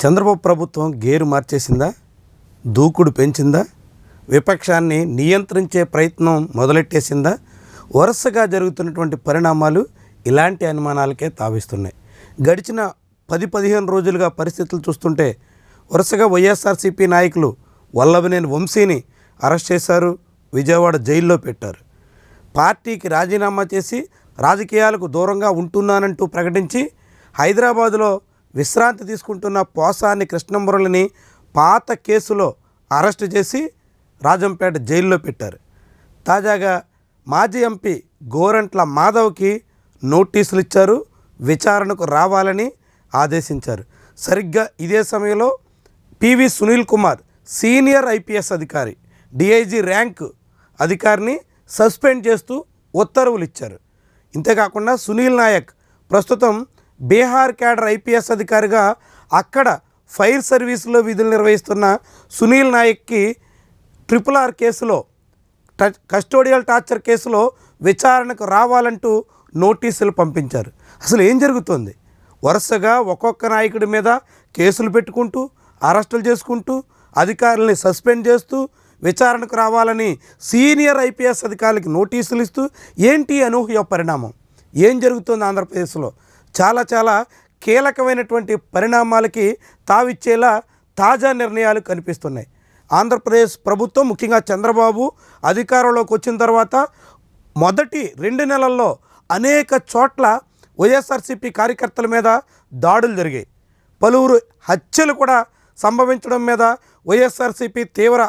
చంద్రబాబు ప్రభుత్వం గేరు మార్చేసిందా? దూకుడు పెంచిందా? విపక్షాన్ని నియంత్రించే ప్రయత్నం మొదలెట్టేసిందా? వరుసగా జరుగుతున్నటువంటి పరిణామాలు ఇలాంటి అనుమానాలకే తావిస్తున్నాయి. గడిచిన 10-15 రోజులుగా పరిస్థితులు చూస్తుంటే వరుసగా వైఎస్ఆర్సీపీ నాయకులు వల్లభనేని వంశీని అరెస్ట్ చేశారు, విజయవాడ జైల్లో పెట్టారు. పార్టీకి రాజీనామా చేసి రాజకీయాలకు దూరంగా ఉంటున్నానంటూ ప్రకటించి హైదరాబాదులో విశ్రాంతి తీసుకుంటున్న పోసాని కృష్ణమురళిని పాత కేసులో అరెస్టు చేసి రాజంపేట జైల్లో పెట్టారు. తాజాగా మాజీ ఎంపీ గోరంట్ల మాధవ్కి నోటీసులు ఇచ్చారు, విచారణకు రావాలని ఆదేశించారు. సరిగ్గా ఇదే సమయంలో PV Sunil Kumar senior IPS అధికారి, డిఐజీ ర్యాంకు అధికారిని సస్పెండ్ చేస్తూ ఉత్తర్వులు ఇచ్చారు. ఇంతేకాకుండా సునీల్ నాయక్ ప్రస్తుతం బీహార్ క్యాడర్ ఐపీఎస్ అధికారిగా అక్కడ ఫైర్ సర్వీసులో విధులు నిర్వహిస్తున్న సునీల్ నాయక్కి RRR కేసులో కస్టోడియల్ టార్చర్ కేసులో విచారణకు రావాలంటూ నోటీసులు పంపించారు. అసలు ఏం జరుగుతుంది? వరుసగా ఒక్కొక్క నాయకుడి మీద కేసులు పెట్టుకుంటూ అరెస్టులు చేసుకుంటూ అధికారుల్ని సస్పెండ్ చేస్తూ విచారణకు రావాలని సీనియర్ ఐపీఎస్ అధికారులకి నోటీసులు ఇస్తూ ఏంటి అనూహ్య పరిణామం? ఏం జరుగుతుంది ఆంధ్రప్రదేశ్లో? చాలా కీలకమైనటువంటి పరిణామాలకి తావిచ్చేలా తాజా నిర్ణయాలు కనిపిస్తున్నాయి. ఆంధ్రప్రదేశ్ ప్రభుత్వం ముఖ్యంగా చంద్రబాబు అధికారంలోకి వచ్చిన తర్వాత మొదటి 2 నెలల్లో అనేక చోట్ల వైఎస్ఆర్సీపీ కార్యకర్తల మీద దాడులు జరిగాయి. పలువురు హత్యలు కూడా సంభవించడం మీద వైఎస్ఆర్సీపీ తీవ్ర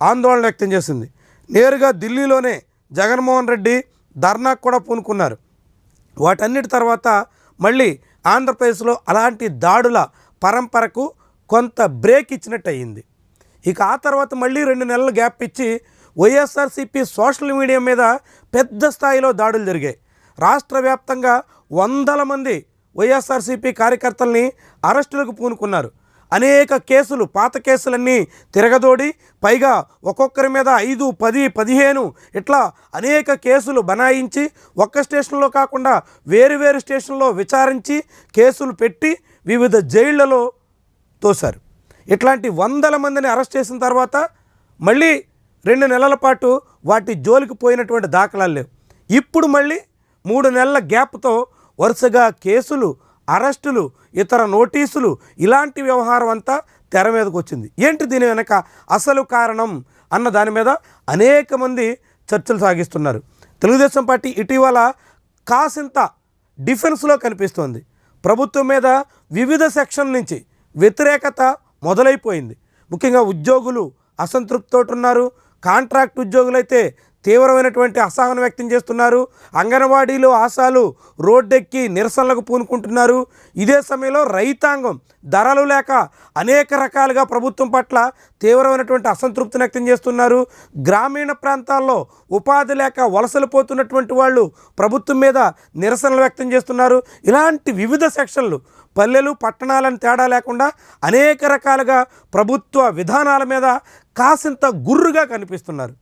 ఆందోళన వ్యక్తం చేసింది. నేరుగా ఢిల్లీలోనే జగన్మోహన్ రెడ్డి ధర్నాకు కూడా పూనుకున్నారు. వాటన్నిటి తర్వాత మళ్ళీ ఆంధ్రప్రదేశ్లో అలాంటి దాడుల పరంపరకు కొంత బ్రేక్ ఇచ్చినట్టు అయ్యింది. ఇక ఆ తర్వాత మళ్ళీ 2 నెలలు గ్యాప్ ఇచ్చి వైఎస్ఆర్సీపీ సోషల్ మీడియా మీద పెద్ద స్థాయిలో దాడులు జరిగాయి. రాష్ట్ర వ్యాప్తంగా వందల మంది వైఎస్ఆర్సీపీ కార్యకర్తల్ని అరెస్టులకు పూనుకున్నారు. అనేక కేసులు, పాత కేసులన్నీ తిరగదోడి పైగా ఒక్కొక్కరి మీద 5, 10, 15 ఇట్లా అనేక కేసులు బనాయించి ఒక్క స్టేషన్లో కాకుండా వేరు స్టేషన్లో విచారించి కేసులు పెట్టి వివిధ జైళ్లలో తోశారు. ఇట్లాంటి వందల మందిని అరెస్ట్ చేసిన తర్వాత మళ్ళీ 2 నెలల పాటు వాటి జోలికి పోయినటువంటి దాఖలాలు లేవు. ఇప్పుడు మళ్ళీ 3 నెలల గ్యాప్తో వరుసగా కేసులు, అరెస్టులు, ఇతర నోటీసులు, ఇలాంటి వ్యవహారం అంతా తెర మీదకు వచ్చింది. ఏంటి దీని వెనక అసలు కారణం అన్న దాని మీద అనేక మంది చర్చలు సాగిస్తున్నారు. తెలుగుదేశం పార్టీ ఇటీవల కాసింత డిఫెన్స్లో కనిపిస్తోంది. ప్రభుత్వం మీద వివిధ సెక్షన్ నుంచి వ్యతిరేకత మొదలైపోయింది. ముఖ్యంగా ఉద్యోగులు అసంతృప్తితో ఉన్నారు. కాంట్రాక్ట్ ఉద్యోగులైతే తీవ్రమైనటువంటి అసహనం వ్యక్తం చేస్తున్నారు. అంగన్వాడీలో ఆశాలు రోడ్డెక్కి నిరసనలకు పూనుకుంటున్నారు. ఇదే సమయంలో రైతాంగం ధరలు లేక అనేక రకాలుగా ప్రభుత్వం పట్ల తీవ్రమైనటువంటి అసంతృప్తిని వ్యక్తం చేస్తున్నారు. గ్రామీణ ప్రాంతాల్లో ఉపాధి లేక వలసలు పోతున్నటువంటి వాళ్ళు ప్రభుత్వం మీద నిరసనలు వ్యక్తం చేస్తున్నారు. ఇలాంటి వివిధ సెక్షన్లు, పల్లెలు పట్టణాలను తేడా లేకుండా అనేక రకాలుగా ప్రభుత్వ విధానాల మీద కాసింత గుర్రుగా కనిపిస్తున్నారు.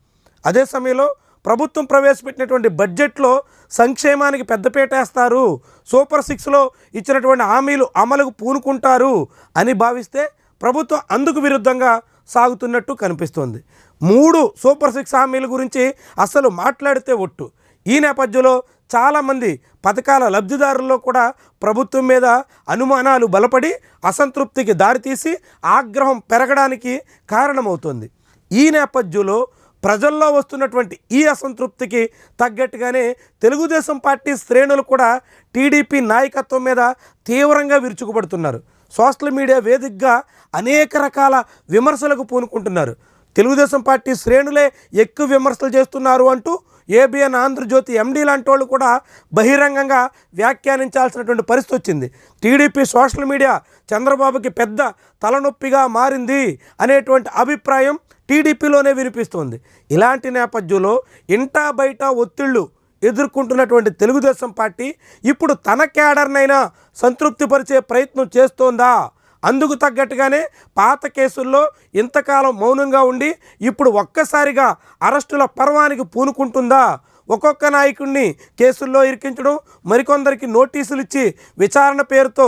అదే సమయంలో ప్రభుత్వం ప్రవేశపెట్టినటువంటి బడ్జెట్లో సంక్షేమానికి పెద్దపీట వేస్తారు, సూపర్ 6లో ఇచ్చినటువంటి హామీలు అమలుకు పూనుకుంటారు అని భావిస్తే ప్రభుత్వం అందుకు విరుద్ధంగా సాగుతున్నట్టు కనిపిస్తోంది. 3 సూపర్ 6 హామీల గురించి అసలు మాట్లాడితే ఒట్టు. ఈ నేపథ్యంలో చాలామంది పథకాల లబ్ధిదారుల్లో కూడా ప్రభుత్వం మీద అనుమానాలు బలపడి అసంతృప్తికి దారితీసి ఆగ్రహం పెరగడానికి కారణమవుతుంది. ఈ నేపథ్యంలో ప్రజల్లో వస్తున్నటువంటి ఈ అసంతృప్తికి తగ్గట్టుగానే తెలుగుదేశం పార్టీ శ్రేణులు కూడా టీడీపీ నాయకత్వం మీద తీవ్రంగా విరుచుకుపడుతున్నారు. సోషల్ మీడియా వేదికగా అనేక రకాల విమర్శలకు పూనుకుంటున్నారు. తెలుగుదేశం పార్టీ శ్రేణులే ఎక్కువ విమర్శలు చేస్తున్నారు అంటూ ఏబిఎన్ ఆంధ్రజ్యోతి ఎండీ లాంటి వాళ్ళు కూడా బహిరంగంగా వ్యాఖ్యానించాల్సినటువంటి పరిస్థితి వచ్చింది. టీడీపీ సోషల్ మీడియా చంద్రబాబుకి పెద్ద తలనొప్పిగా మారింది అనేటువంటి అభిప్రాయం టీడీపీలోనే వినిపిస్తోంది. ఇలాంటి నేపథ్యంలో ఇంటా బయట ఒత్తిళ్లు ఎదుర్కొంటున్నటువంటి తెలుగుదేశం పార్టీ ఇప్పుడు తన క్యాడర్నైనా సంతృప్తిపరిచే ప్రయత్నం చేస్తోందా? అందుకు తగ్గట్టుగానే పాత కేసుల్లో ఇంతకాలం మౌనంగా ఉండి ఇప్పుడు ఒక్కసారిగా అరెస్టుల పర్వానికి పూనుకుంటుందా? ఒక్కొక్క నాయకుడిని కేసుల్లో ఇరికించడం, మరికొందరికి నోటీసులు ఇచ్చి విచారణ పేరుతో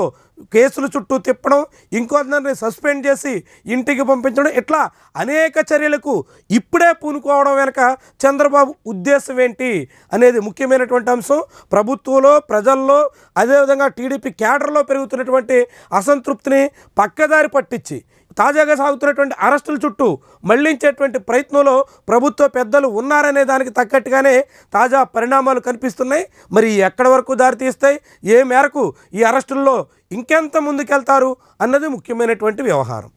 కేసుల చుట్టూ తిప్పడం, ఇంకొందరిని సస్పెండ్ చేసి ఇంటికి పంపించడం, ఇట్లా అనేక చర్యలకు ఇప్పుడే పూనుకోవడం వెనక చంద్రబాబు ఉద్దేశం ఏంటి అనేది ముఖ్యమైనటువంటి అంశం. ప్రభుత్వంలో, ప్రజల్లో, అదేవిధంగా టీడీపీ క్యాడర్లో పెరుగుతున్నటువంటి అసంతృప్తిని పక్కదారి పట్టించి తాజాగా సాగుతున్నటువంటి అరెస్టుల చుట్టూ మళ్లించేటువంటి ప్రయత్నంలో ప్రభుత్వ పెద్దలు ఉన్నారనే దానికి తగ్గట్టుగానే తాజా పరిణామాలు కనిపిస్తున్నాయి. మరి ఎక్కడి వరకు దారితీస్తాయి, ఏ మేరకు ఈ అరెస్టుల్లో ఇంకెంత ముందుకెళ్తారు అన్నది ముఖ్యమైనటువంటి వ్యవహారం.